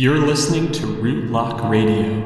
You're listening to Rootlock Radio.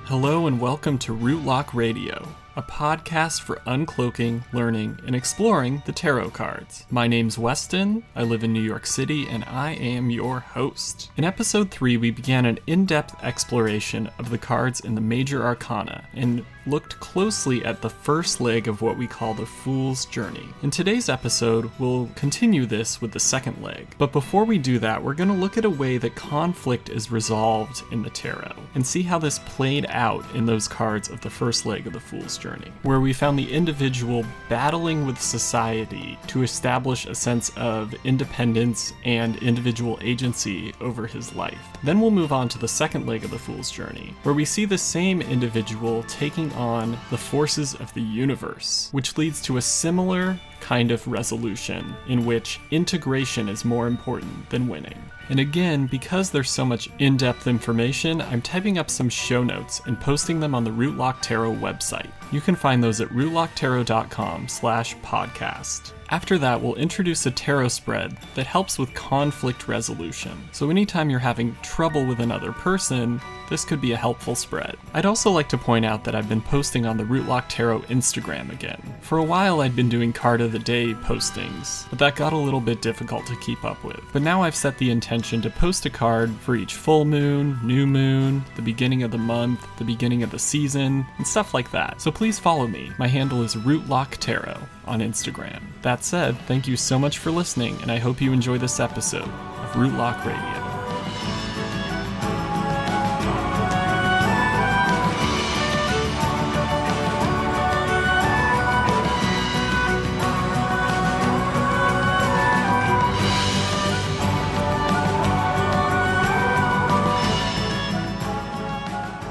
Hello and welcome to Rootlock Radio, a podcast for uncloaking, learning, and exploring the tarot cards. My name's Weston, I live in New York City, and I am your host. In episode 3, we began an in-depth exploration of the cards in the major arcana, and looked closely at the first leg of what we call the Fool's Journey. In today's episode, we'll continue this with the second leg. But before we do that, we're going to look at a way that conflict is resolved in the tarot, and see how this played out in those cards of the first leg of the Fool's Journey, where we found the individual battling with society to establish a sense of independence and individual agency over his life. Then we'll move on to the second leg of the Fool's Journey, where we see the same individual taking on the forces of the universe, which leads to a similar kind of resolution in which integration is more important than winning. And again, because there's so much in-depth information, I'm typing up some show notes and posting them on the Rootlock Tarot website. You can find those at rootlocktarot.com/podcast. After that, we'll introduce a tarot spread that helps with conflict resolution. So anytime you're having trouble with another person, this could be a helpful spread. I'd also like to point out that I've been posting on the Rootlock Tarot Instagram again. For a while, I'd been doing card of the day postings, but that got a little bit difficult to keep up with. But now I've set the intention to post a card for each full moon, new moon, the beginning of the month, the beginning of the season, and stuff like that. So please follow me. My handle is Rootlock Tarot on Instagram. That said, thank you so much for listening, and I hope you enjoy this episode of Rootlock Radio.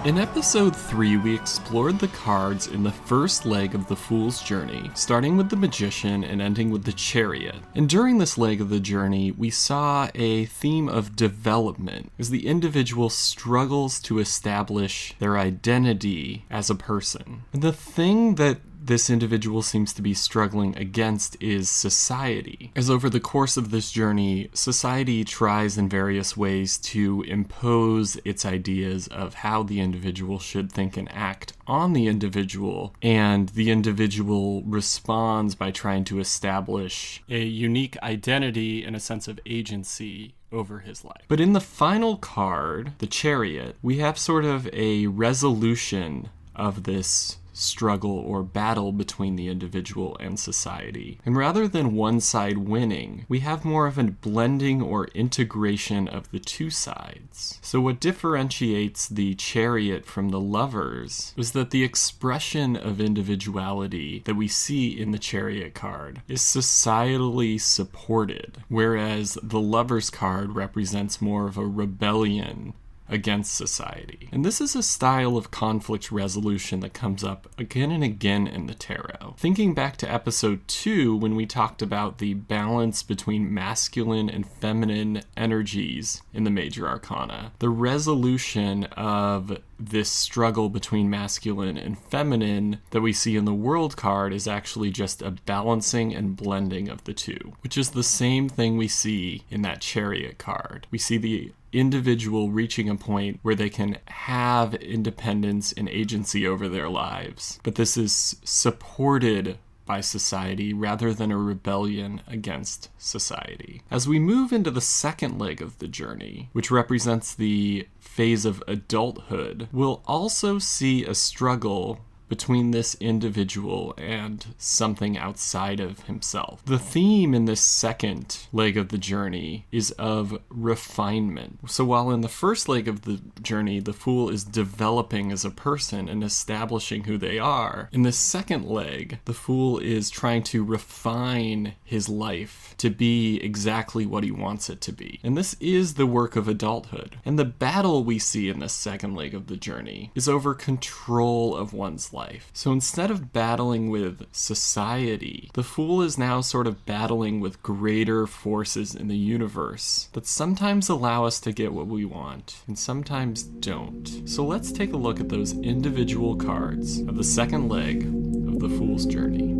In episode 3, we explored the cards in the first leg of the Fool's Journey, starting with the Magician and ending with the Chariot. And during this leg of the journey, we saw a theme of development, as the individual struggles to establish their identity as a person. And the thing that this individual seems to be struggling against is society. As over the course of this journey, society tries in various ways to impose its ideas of how the individual should think and act on the individual, and the individual responds by trying to establish a unique identity and a sense of agency over his life. But in the final card, the Chariot, we have sort of a resolution of this struggle or battle between the individual and society. And rather than one side winning, we have more of a blending or integration of the two sides. So what differentiates the Chariot from the Lovers is that the expression of individuality that we see in the Chariot card is societally supported, whereas the Lovers card represents more of a rebellion against society. And this is a style of conflict resolution that comes up again and again in the tarot. Thinking back to episode 2, when we talked about the balance between masculine and feminine energies in the major arcana, the resolution of this struggle between masculine and feminine that we see in the World card is actually just a balancing and blending of the two, which is the same thing we see in that Chariot card. We see the individual reaching a point where they can have independence and agency over their lives, but this is supported by society rather than a rebellion against society. As we move into the second leg of the journey, which represents the phase of adulthood, we'll also see a struggle between this individual and something outside of himself. The theme in this second leg of the journey is of refinement. So while in the first leg of the journey, the Fool is developing as a person and establishing who they are, in the second leg, the Fool is trying to refine his life to be exactly what he wants it to be. And this is the work of adulthood. And the battle we see in this second leg of the journey is over control of one's life. life. So instead of battling with society, the Fool is now sort of battling with greater forces in the universe that sometimes allow us to get what we want and sometimes don't. So let's take a look at those individual cards of the second leg of the Fool's journey.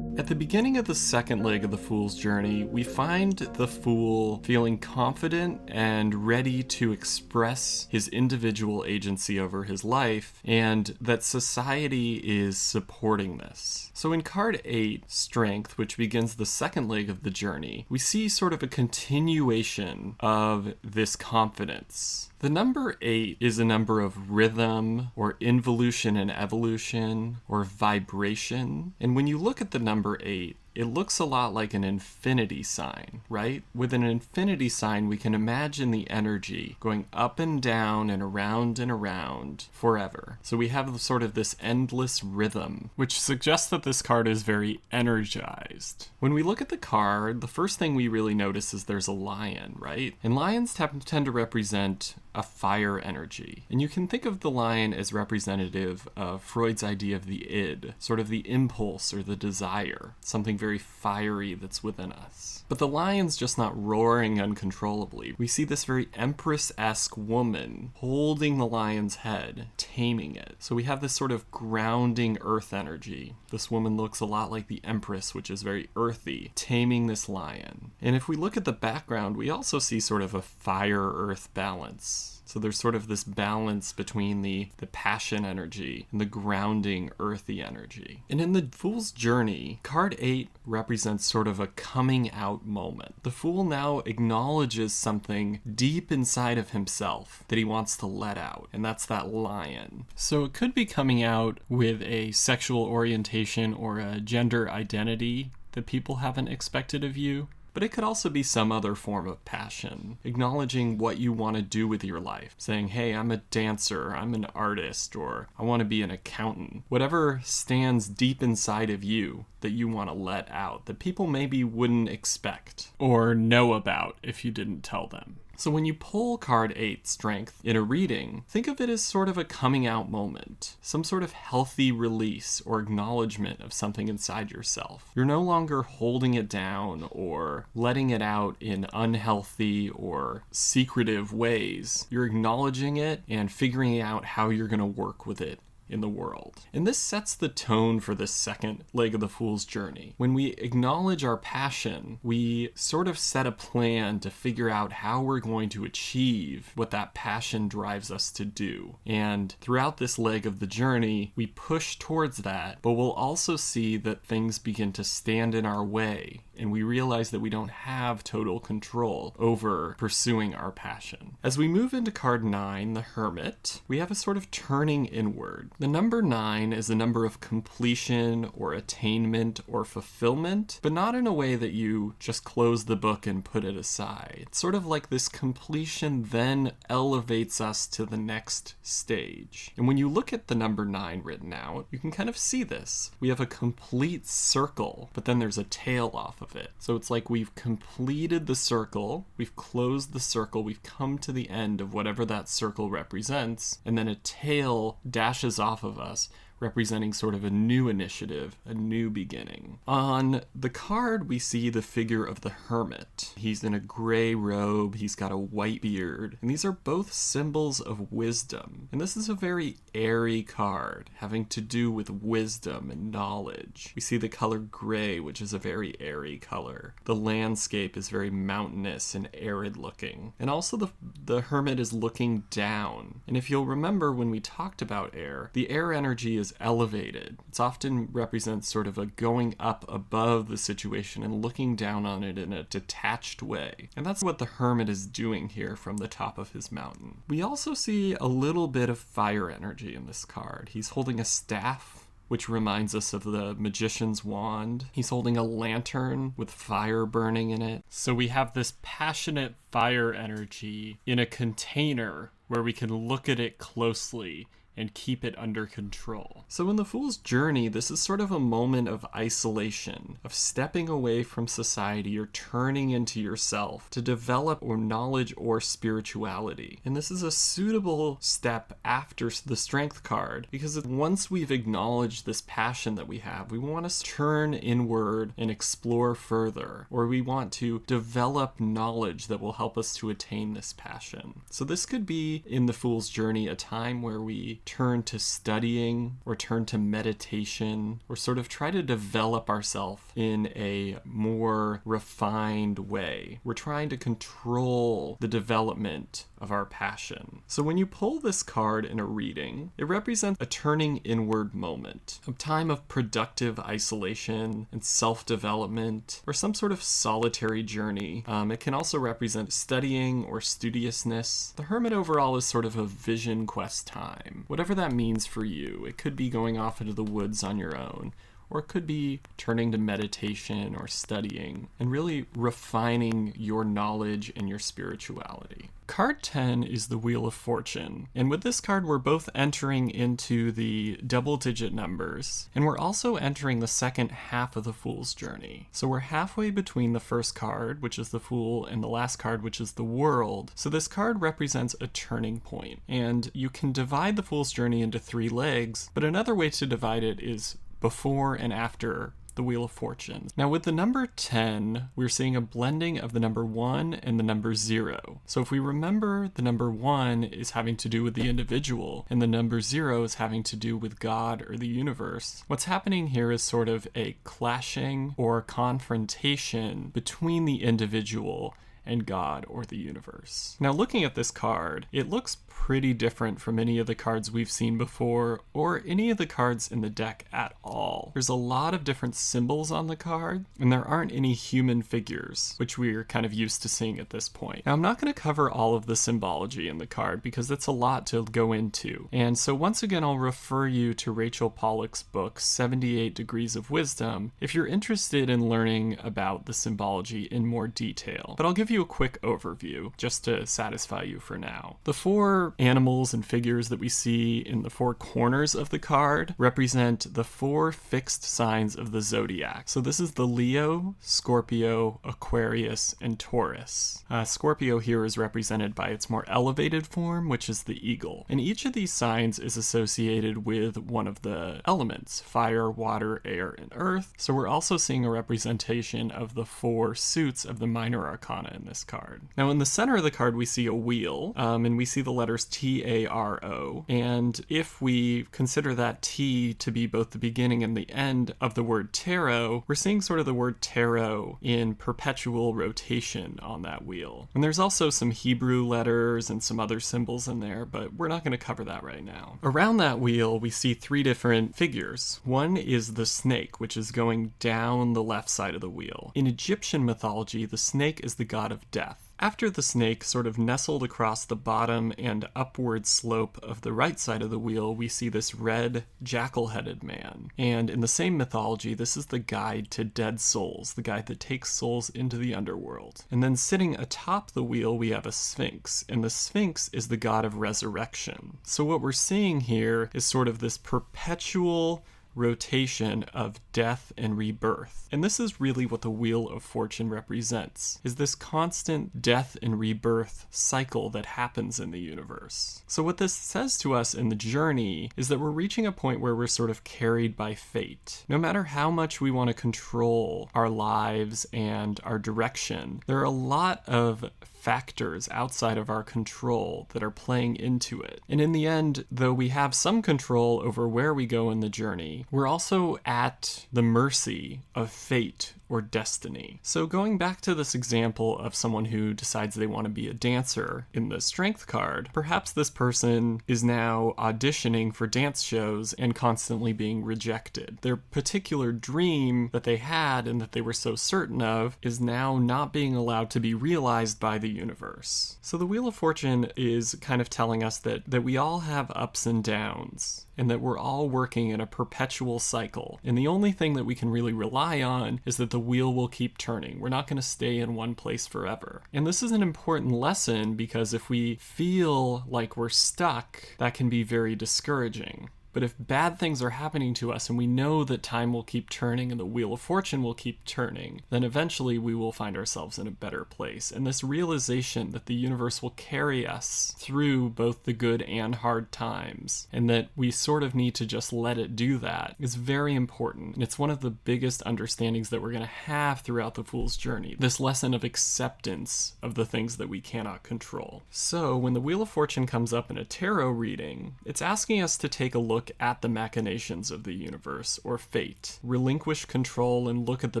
At the beginning of the second leg of the Fool's journey, we find the Fool feeling confident and ready to express his individual agency over his life, and that society is supporting this. So in card 8, Strength, which begins the second leg of the journey, we see sort of a continuation of this confidence. The number 8 is a number of rhythm, or involution and evolution, or vibration. And when you look at the number 8, it looks a lot like an infinity sign, right? With an infinity sign, we can imagine the energy going up and down and around forever. So we have sort of this endless rhythm, which suggests that this card is very energized. When we look at the card, the first thing we really notice is there's a lion, right? And lions tend to represent a fire energy. And you can think of the lion as representative of Freud's idea of the id, sort of the impulse or the desire, something very fiery that's within us. But the lion's just not roaring uncontrollably. We see this very empress-esque woman holding the lion's head, taming it. So we have this sort of grounding earth energy. This woman looks a lot like the empress, which is very earthy, taming this lion. And if we look at the background, we also see sort of a fire-earth balance. So there's sort of this balance between the passion energy and the grounding earthy energy. And in the Fool's journey, card 8 represents sort of a coming out moment. The Fool now acknowledges something deep inside of himself that he wants to let out, and that's that lion. So it could be coming out with a sexual orientation or a gender identity that people haven't expected of you. But it could also be some other form of passion, acknowledging what you want to do with your life, saying, hey, I'm a dancer, I'm an artist, or I want to be an accountant. Whatever stands deep inside of you that you want to let out, that people maybe wouldn't expect or know about if you didn't tell them. So when you pull card 8, Strength, in a reading, think of it as sort of a coming out moment, some sort of healthy release or acknowledgement of something inside yourself. You're no longer holding it down or letting it out in unhealthy or secretive ways. You're acknowledging it and figuring out how you're going to work with it in the world. And this sets the tone for this second leg of the Fool's journey. When we acknowledge our passion, we sort of set a plan to figure out how we're going to achieve what that passion drives us to do. And throughout this leg of the journey, we push towards that, but we'll also see that things begin to stand in our way, and we realize that we don't have total control over pursuing our passion. As we move into card 9, the Hermit, we have a sort of turning inward. The number 9 is a number of completion or attainment or fulfillment, but not in a way that you just close the book and put it aside. It's sort of like this completion then elevates us to the next stage. And when you look at the number 9 written out, you can kind of see this. We have a complete circle, but then there's a tail off of it. So it's like we've completed the circle, we've closed the circle, we've come to the end of whatever that circle represents, and then a tail dashes off of us, representing sort of a new initiative, a new beginning. On the card, we see the figure of the Hermit. He's in a gray robe, he's got a white beard, and these are both symbols of wisdom. And this is a very airy card, having to do with wisdom and knowledge. We see the color gray, which is a very airy color. The landscape is very mountainous and arid looking. And also the Hermit is looking down. And if you'll remember when we talked about air, the air energy is elevated. It often represents sort of a going up above the situation and looking down on it in a detached way. And that's what the Hermit is doing here from the top of his mountain. We also see a little bit of fire energy in this card. He's holding a staff which reminds us of the magician's wand. He's holding a lantern with fire burning in it. So we have this passionate fire energy in a container where we can look at it closely and keep it under control. So in the Fool's Journey, this is sort of a moment of isolation, of stepping away from society or turning into yourself to develop or knowledge or spirituality. And this is a suitable step after the Strength card, because once we've acknowledged this passion that we have, we want to turn inward and explore further, or we want to develop knowledge that will help us to attain this passion. So this could be, in the Fool's Journey, a time where we turn to studying or turn to meditation or sort of try to develop ourselves in a more refined way. We're trying to control the development of our passion. So when you pull this card in a reading, it represents a turning inward moment, a time of productive isolation and self-development, or some sort of solitary journey. It can also represent studying or studiousness. The Hermit overall is sort of a vision quest time. Whatever that means for you. It could be going off into the woods on your own, or it could be turning to meditation or studying and really refining your knowledge and your spirituality. Card 10 is the Wheel of Fortune, and with this card we're both entering into the double-digit numbers, and we're also entering the second half of the Fool's Journey. So we're halfway between the first card, which is the Fool, and the last card, which is the World. So this card represents a turning point, and you can divide the Fool's Journey into 3 legs, but another way to divide it is before and after the Wheel of Fortune. Now with the number 10, we're seeing a blending of the number 1 and the number 0. So if we remember, the number 1 is having to do with the individual, and the number 0 is having to do with God or the universe. What's happening here is sort of a clashing or confrontation between the individual and God or the universe. Now looking at this card, it looks pretty different from any of the cards we've seen before or any of the cards in the deck at all. There's a lot of different symbols on the card, and there aren't any human figures, which we're kind of used to seeing at this point. Now I'm not going to cover all of the symbology in the card because that's a lot to go into. And so once again, I'll refer you to Rachel Pollack's book, 78 Degrees of Wisdom, if you're interested in learning about the symbology in more detail. But I'll give you a quick overview just to satisfy you for now. The 4 animals and figures that we see in the 4 corners of the card represent the 4 fixed signs of the zodiac. So this is the Leo, Scorpio, Aquarius, and Taurus. Scorpio here is represented by its more elevated form, which is the eagle. And each of these signs is associated with one of the elements, fire, water, air, and earth. So we're also seeing a representation of the 4 suits of the minor arcana in this card. Now in the center of the card we see a wheel, and we see the letters T-A-R-O, and if we consider that T to be both the beginning and the end of the word tarot, we're seeing sort of the word tarot in perpetual rotation on that wheel. And there's also some Hebrew letters and some other symbols in there, but we're not going to cover that right now. Around that wheel we see 3 different figures. One is the snake, which is going down the left side of the wheel. In Egyptian mythology, the snake is the god of death. After the snake sort of nestled across the bottom and upward slope of the right side of the wheel, we see this red jackal-headed man. And in the same mythology, this is the guide to dead souls, the guide that takes souls into the underworld. And then sitting atop the wheel, we have a sphinx, and the sphinx is the god of resurrection. So what we're seeing here is sort of this perpetual rotation of death and rebirth. And this is really what the Wheel of Fortune represents, is this constant death and rebirth cycle that happens in the universe. So what this says to us in the journey is that we're reaching a point where we're sort of carried by fate. No matter how much we want to control our lives and our direction, there are a lot of factors outside of our control that are playing into it. And in the end, though we have some control over where we go in the journey, we're also at the mercy of fate or destiny. So going back to this example of someone who decides they want to be a dancer in the strength card, perhaps this person is now auditioning for dance shows and constantly being rejected. Their particular dream that they had and that they were so certain of is now not being allowed to be realized by the universe. So the Wheel of Fortune is kind of telling us that we all have ups and downs, and that we're all working in a perpetual cycle. And the only thing that we can really rely on is that the wheel will keep turning. We're not going to stay in one place forever. And this is an important lesson because if we feel like we're stuck, that can be very discouraging. But if bad things are happening to us and we know that time will keep turning and the Wheel of Fortune will keep turning, then eventually we will find ourselves in a better place. And this realization that the universe will carry us through both the good and hard times, and that we sort of need to just let it do that, is very important. And it's one of the biggest understandings that we're going to have throughout the Fool's Journey, this lesson of acceptance of the things that we cannot control. So when the Wheel of Fortune comes up in a tarot reading, it's asking us to take a look at the machinations of the universe, or fate. Relinquish control and look at the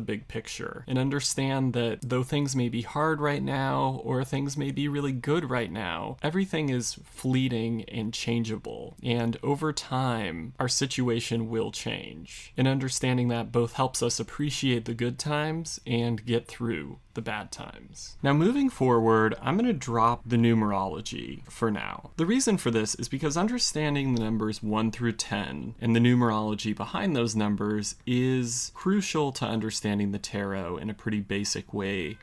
big picture, and understand that though things may be hard right now, or things may be really good right now, everything is fleeting and changeable, and over time, our situation will change. And understanding that both helps us appreciate the good times and get through the bad times. Now moving forward, I'm going to drop the numerology for now. The reason for this is because understanding the numbers 1 through 10 and the numerology behind those numbers is crucial to understanding the tarot in a pretty basic way,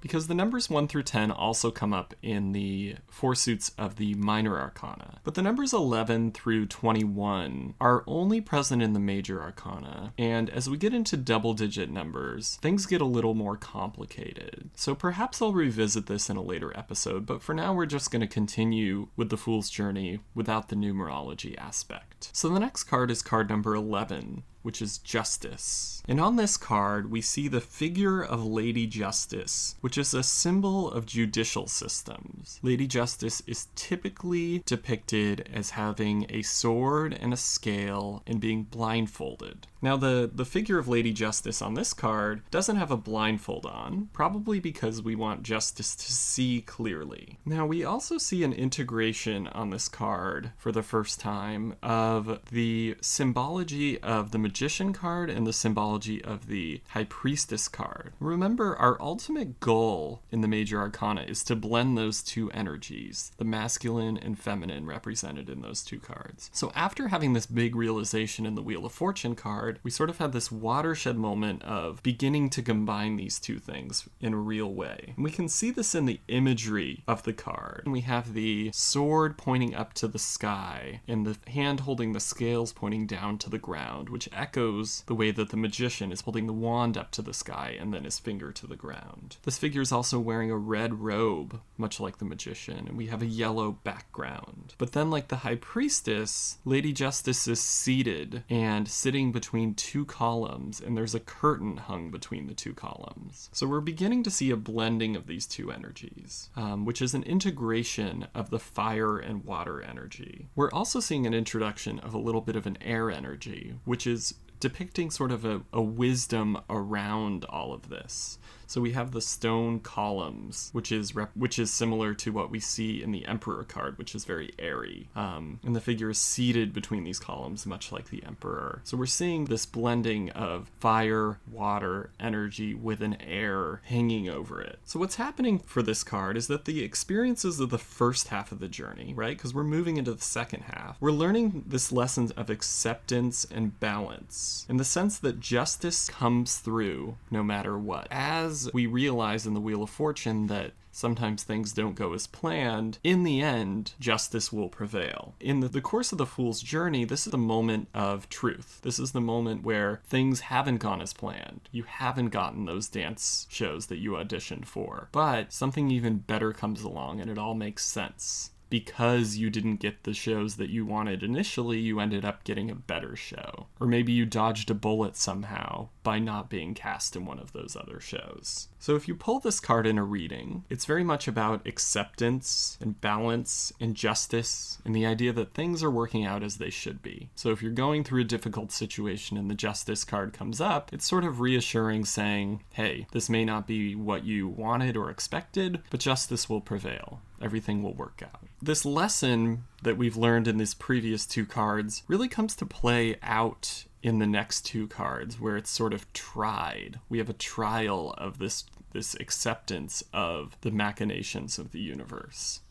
because the numbers 1 through 10 also come up in the four suits of the minor arcana. But the numbers 11 through 21 are only present in the major arcana, and as we get into double-digit numbers, things get a little more complicated. So perhaps I'll revisit this in a later episode, but for now we're just going to continue with the Fool's Journey without the numerology aspect. So the next card is card number 11, which is Justice. And on this card, we see the figure of Lady Justice, which is a symbol of judicial systems. Lady Justice is typically depicted as having a sword and a scale and being blindfolded. Now, the figure of Lady Justice on this card doesn't have a blindfold on, probably because we want Justice to see clearly. Now, we also see an integration on this card for the first time of the symbology of the Magician card and the symbology of the High Priestess card. Remember, our ultimate goal in the major arcana is to blend those two energies, the masculine and feminine represented in those two cards. So after having this big realization in the Wheel of Fortune card, we sort of had this watershed moment of beginning to combine these two things in a real way. And we can see this in the imagery of the card. And we have the sword pointing up to the sky and the hand holding the scales pointing down to the ground, which echoes the way that the magician is holding the wand up to the sky and then his finger to the ground. This figure is also wearing a red robe, much like the magician, and we have a yellow background. But then, like the High Priestess, Lady Justice is seated and sitting between two columns, and there's a curtain hung between the two columns. So we're beginning to see a blending of these two energies, which is an integration of the fire and water energy. We're also seeing an introduction of a little bit of an air energy, which is depicting sort of a wisdom around all of this. So we have the stone columns, which is similar to what we see in the Emperor card, which is very airy. And the figure is seated between these columns, much like the Emperor. So we're seeing this blending of fire, water, energy with an air hanging over it. So what's happening for this card is that the experiences of the first half of the journey, right? Because we're moving into the second half. We're learning this lesson of acceptance and balance, in the sense that justice comes through no matter what. As we realize in the Wheel of Fortune that sometimes things don't go as planned, in the end, justice will prevail. In the course of the Fool's Journey, this is the moment of truth. This is the moment where things haven't gone as planned. You haven't gotten those dance shows that you auditioned for, but something even better comes along and it all makes sense. because you didn't get the shows that you wanted initially, you ended up getting a better show. Or maybe you dodged a bullet somehow by not being cast in one of those other shows. So if you pull this card in a reading, it's very much about acceptance and balance and justice and the idea that things are working out as they should be. So if you're going through a difficult situation and the justice card comes up, it's sort of reassuring, saying, hey, this may not be what you wanted or expected, but justice will prevail. Everything will work out. This lesson that we've learned in these previous two cards really comes to play out in the next two cards, where it's sort of tried. We have a trial of this acceptance of the machinations of the universe.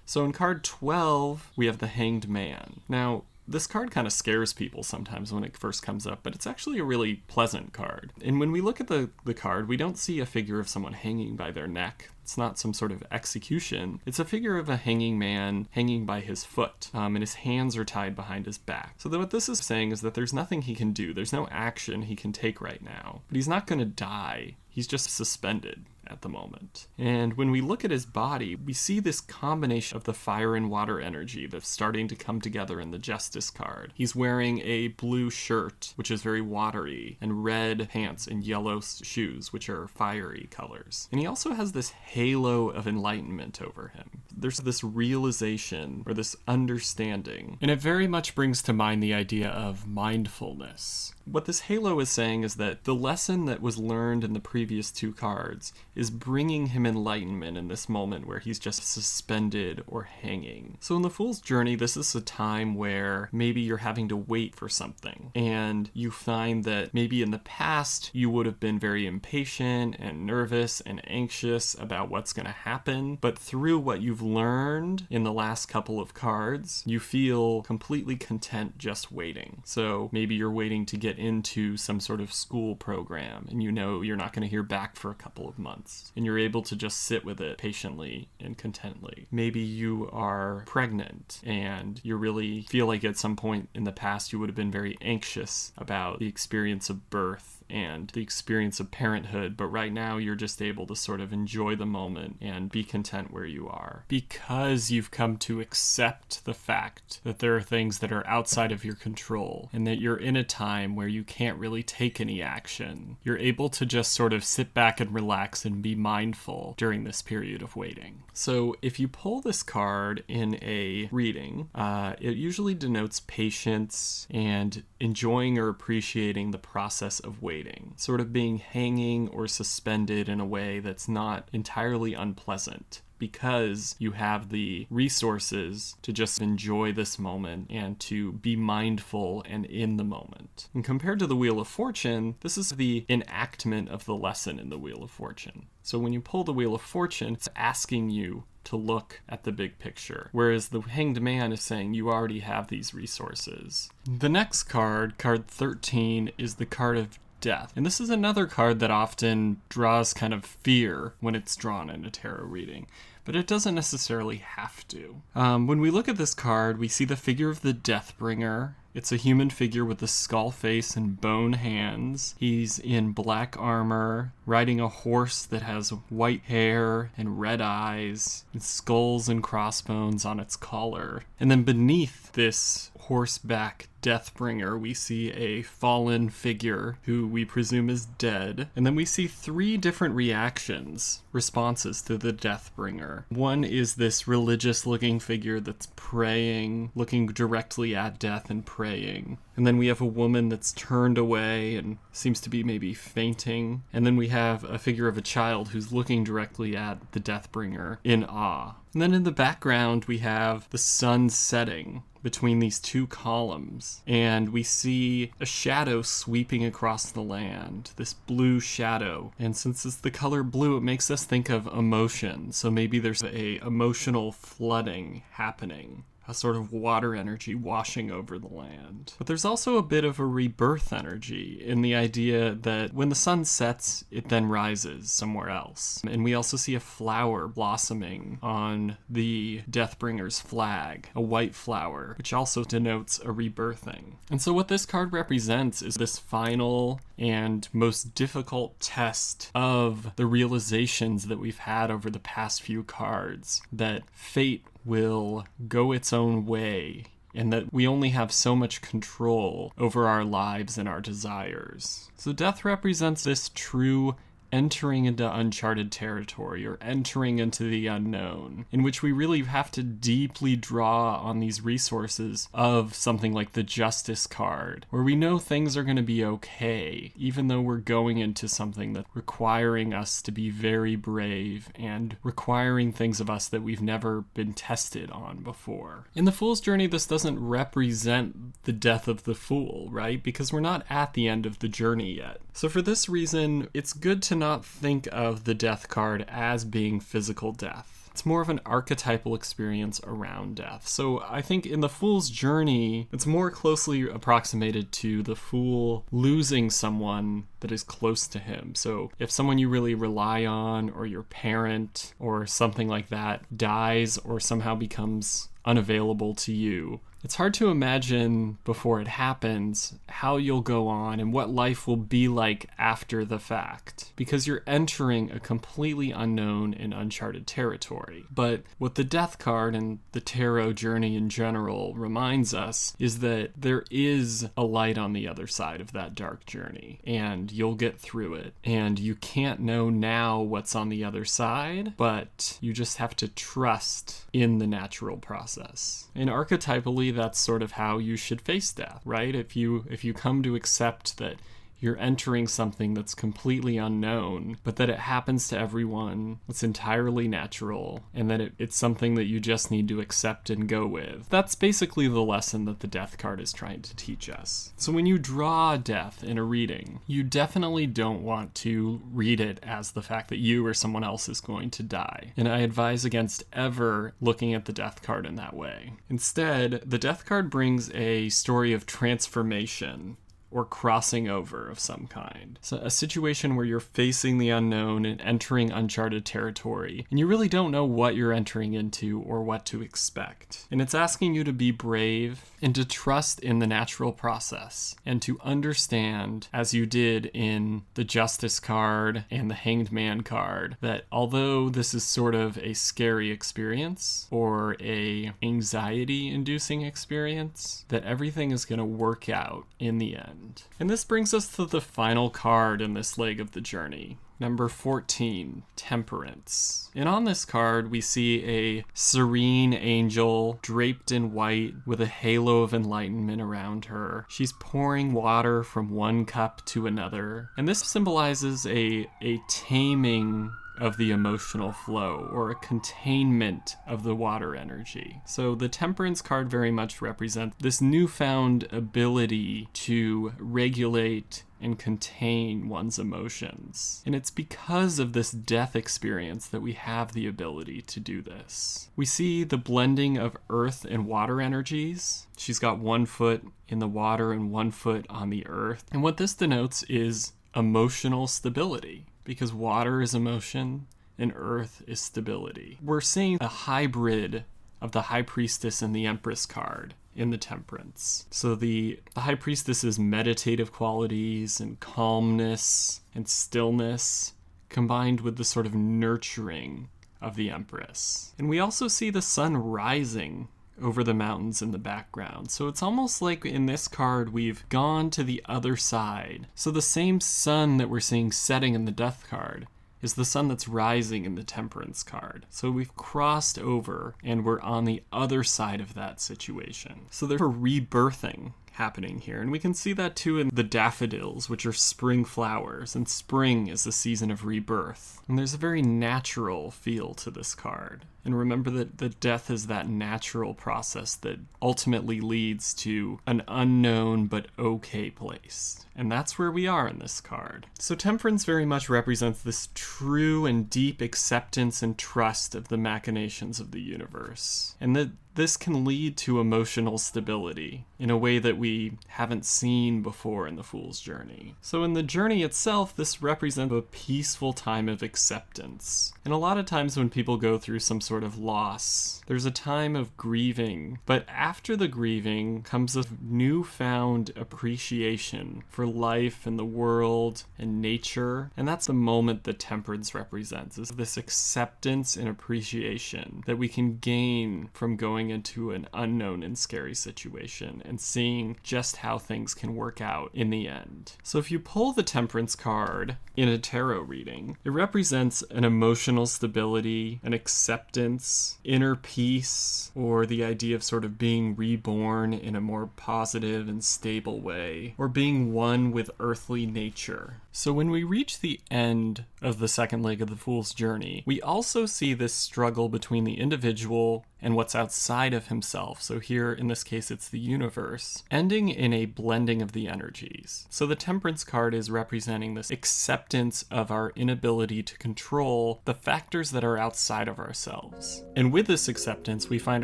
So in card 12, we have the Hanged Man. Now, this card kind of scares people sometimes when it first comes up, but it's actually a really pleasant card. And when we look at the card, we don't see a figure of someone hanging by their neck. It's not some sort of execution. It's a figure of a hanging man hanging by his foot, and his hands are tied behind his back. So what this is saying is that there's nothing he can do. There's no action he can take right now. But he's not going to die. He's just suspended at the moment. And when we look at his body, we see this combination of the fire and water energy that's starting to come together in the Justice card. He's wearing a blue shirt, which is very watery, and red pants and yellow shoes, which are fiery colors. And he also has this halo of enlightenment over him. There's this realization or this understanding, and it very much brings to mind the idea of mindfulness. What this halo is saying is that the lesson that was learned in the previous two cards is bringing him enlightenment in this moment where he's just suspended or hanging. So in the Fool's Journey, this is a time where maybe you're having to wait for something, and you find that maybe in the past you would have been very impatient and nervous and anxious about what's going to happen, but through what you've learned in the last couple of cards, you feel completely content just waiting. So maybe you're waiting to get into some sort of school program, and you know you're not going to hear back for a couple of months, and you're able to just sit with it patiently and contently. Maybe you are pregnant and you really feel like at some point in the past you would have been very anxious about the experience of birth and the experience of parenthood, but right now you're just able to sort of enjoy the moment and be content where you are, because you've come to accept the fact that there are things that are outside of your control and that you're in a time where you can't really take any action. You're able to just sort of sit back and relax and be mindful during this period of waiting. So if you pull this card in a reading, it usually denotes patience and enjoying or appreciating the process of waiting, sort of being hanging or suspended in a way that's not entirely unpleasant, because you have the resources to just enjoy this moment and to be mindful and in the moment. And compared to the Wheel of Fortune, this is the enactment of the lesson in the Wheel of Fortune. So when you pull the Wheel of Fortune, it's asking you to look at the big picture, whereas the Hanged Man is saying you already have these resources. The next card, card 13, is the card of Death. And this is another card that often draws kind of fear when it's drawn in a tarot reading, but it doesn't necessarily have to. When we look at this card, we see the figure of the Deathbringer. It's a human figure with a skull face and bone hands. He's in black armor, riding a horse that has white hair and red eyes, and skulls and crossbones on its collar. And then beneath this horseback Deathbringer, we see a fallen figure who we presume is dead. And then we see three different responses to the Deathbringer. One is this religious-looking figure that's praying, looking directly at death and praying. And then we have a woman that's turned away and seems to be maybe fainting. And then we have a figure of a child who's looking directly at the Deathbringer in awe. And then in the background, we have the sun setting between these two columns, and we see a shadow sweeping across the land, this blue shadow. And since it's the color blue, it makes us think of emotion. So maybe there's a emotional flooding happening, a sort of water energy washing over the land. But there's also a bit of a rebirth energy in the idea that when the sun sets, it then rises somewhere else. And we also see a flower blossoming on the Deathbringer's flag, a white flower, which also denotes a rebirthing. And so what this card represents is this final and most difficult test of the realizations that we've had over the past few cards, that fate will go its own way, and that we only have so much control over our lives and our desires. So death represents this true entering into uncharted territory, or entering into the unknown, in which we really have to deeply draw on these resources of something like the Justice card, where we know things are going to be okay, even though we're going into something that's requiring us to be very brave and requiring things of us that we've never been tested on before. In the Fool's Journey, this doesn't represent the death of the Fool, right? Because we're not at the end of the journey yet. So for this reason, it's good to not think of the death card as being physical death. It's more of an archetypal experience around death. So I think in the Fool's Journey, it's more closely approximated to the Fool losing someone that is close to him. So if someone you really rely on, or your parent, or something like that dies or somehow becomes unavailable to you, it's hard to imagine before it happens how you'll go on and what life will be like after the fact, because you're entering a completely unknown and uncharted territory. But what the death card and the tarot journey in general reminds us is that there is a light on the other side of that dark journey, and you'll get through it. And you can't know now what's on the other side, but you just have to trust in the natural process. And archetypally, that's sort of how you should face death, right? If you come to accept that you're entering something that's completely unknown, but that it happens to everyone, it's entirely natural, and that it's something that you just need to accept and go with. That's basically the lesson that the death card is trying to teach us. So when you draw death in a reading, you definitely don't want to read it as the fact that you or someone else is going to die. And I advise against ever looking at the death card in that way. Instead, the death card brings a story of transformation, or crossing over of some kind. So a situation where you're facing the unknown and entering uncharted territory, and you really don't know what you're entering into or what to expect. And it's asking you to be brave and to trust in the natural process, and to understand, as you did in the Justice card and the Hanged Man card, that although this is sort of a scary experience or a anxiety-inducing experience, that everything is going to work out in the end. And this brings us to the final card in this leg of the journey. Number 14, Temperance. And on this card, we see a serene angel draped in white with a halo of enlightenment around her. She's pouring water from one cup to another. And this symbolizes a taming of the emotional flow, or a containment of the water energy. So the Temperance card very much represents this newfound ability to regulate and contain one's emotions. And it's because of this death experience that we have the ability to do this. We see the blending of earth and water energies. She's got one foot in the water and one foot on the earth. And what this denotes is emotional stability, because water is emotion and earth is stability. We're seeing a hybrid of the High Priestess and the Empress card in the Temperance. So the High Priestess's meditative qualities and calmness and stillness combined with the sort of nurturing of the Empress. And we also see the sun rising over the mountains in the background. So it's almost like in this card we've gone to the other side. So the same sun that we're seeing setting in the Death card is the sun that's rising in the Temperance card. So we've crossed over and we're on the other side of that situation. So there's a rebirthing happening here. And we can see that too in the daffodils, which are spring flowers, and spring is the season of rebirth. And there's a very natural feel to this card. And remember that the death is that natural process that ultimately leads to an unknown but okay place. And that's where we are in this card. So Temperance very much represents this true and deep acceptance and trust of the machinations of the universe. And this can lead to emotional stability in a way that we haven't seen before in the Fool's Journey. So in the journey itself, this represents a peaceful time of acceptance. And a lot of times when people go through some sort of loss, there's a time of grieving, but after the grieving comes a newfound appreciation for life and the world and nature. And that's the moment that Temperance represents, is this acceptance and appreciation that we can gain from going into an unknown and scary situation and seeing just how things can work out in the end. So if you pull the Temperance card in a tarot reading, it represents an emotional stability, an acceptance, inner peace, or the idea of sort of being reborn in a more positive and stable way, or being one with earthly nature. So when we reach the end of the second leg of the Fool's Journey, we also see this struggle between the individual and what's outside of himself. So here, in this case, it's the universe, ending in a blending of the energies. So the Temperance card is representing this acceptance of our inability to control the factors that are outside of ourselves. And with this acceptance, we find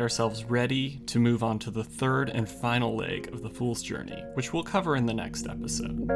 ourselves ready to move on to the third and final leg of the Fool's Journey, which we'll cover in the next episode.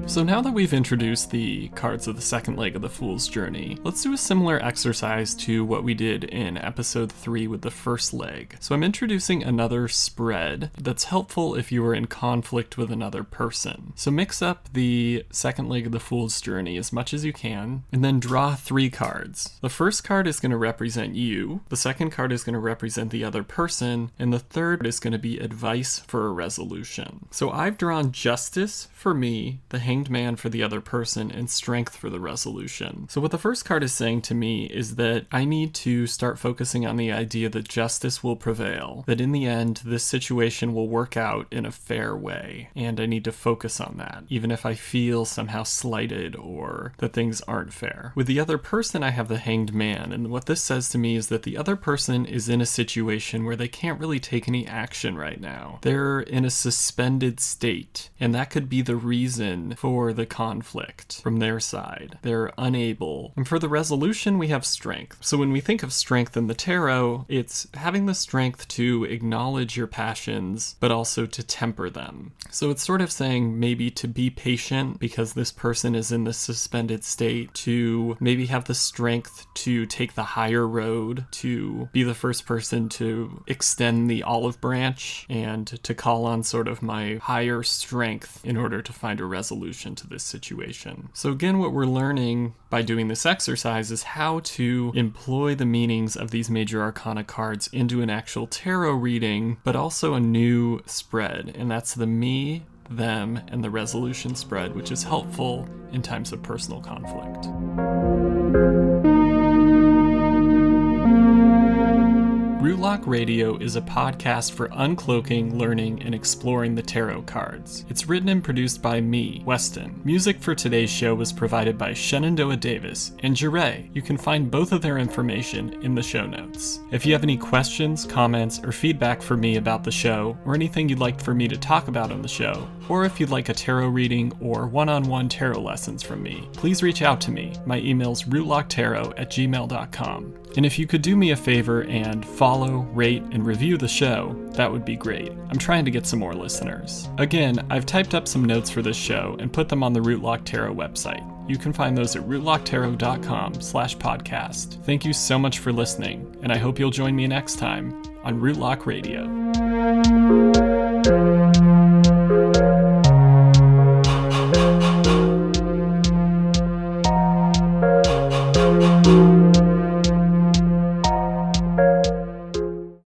So now that we've introduced the cards of the second leg of the Fool's Journey, let's do a similar exercise to what we did in episode 3 with the first leg. So I'm introducing another spread that's helpful if you are in conflict with another person. So mix up the second leg of the Fool's Journey as much as you can, and then draw 3 cards. The first card is going to represent you, the second card is going to represent the other person, and the third is going to be advice for a resolution. So I've drawn Justice for me, the Hanged Man for the other person, and Strength for the resolution. So what the first card is saying to me is that I need to start focusing on the idea that justice will prevail, that in the end this situation will work out in a fair way, and I need to focus on that, even if I feel somehow slighted or that things aren't fair. With the other person, I have the Hanged Man, and what this says to me is that the other person is in a situation where they can't really take any action right now. They're in a suspended state, and that could be the reason for the conflict from their side. They're unable. And for the resolution, we have Strength. So when we think of strength in the tarot, it's having the strength to acknowledge your passions, but also to temper them. So it's sort of saying maybe to be patient because this person is in this suspended state, to maybe have the strength to take the higher road, to be the first person to extend the olive branch, and to call on sort of my higher strength in order to find a resolution to this situation. So again, what we're learning by doing this exercise is how to employ the meanings of these major arcana cards into an actual tarot reading, but also a new spread, and that's the me, them, and the resolution spread, which is helpful in times of personal conflict. Rootlock Radio is a podcast for uncloaking, learning, and exploring the tarot cards. It's written and produced by me, Weston. Music for today's show was provided by Shenandoah Davis and Jure. You can find both of their information in the show notes. If you have any questions, comments, or feedback for me about the show, or anything you'd like for me to talk about on the show, or if you'd like a tarot reading or one-on-one tarot lessons from me, please reach out to me. My email's rootlocktarot@gmail.com. And if you could do me a favor and follow, rate, and review the show, that would be great. I'm trying to get some more listeners. Again, I've typed up some notes for this show and put them on the Rootlock Tarot website. You can find those at rootlocktarot.com/podcast. Thank you so much for listening, and I hope you'll join me next time on Rootlock Radio.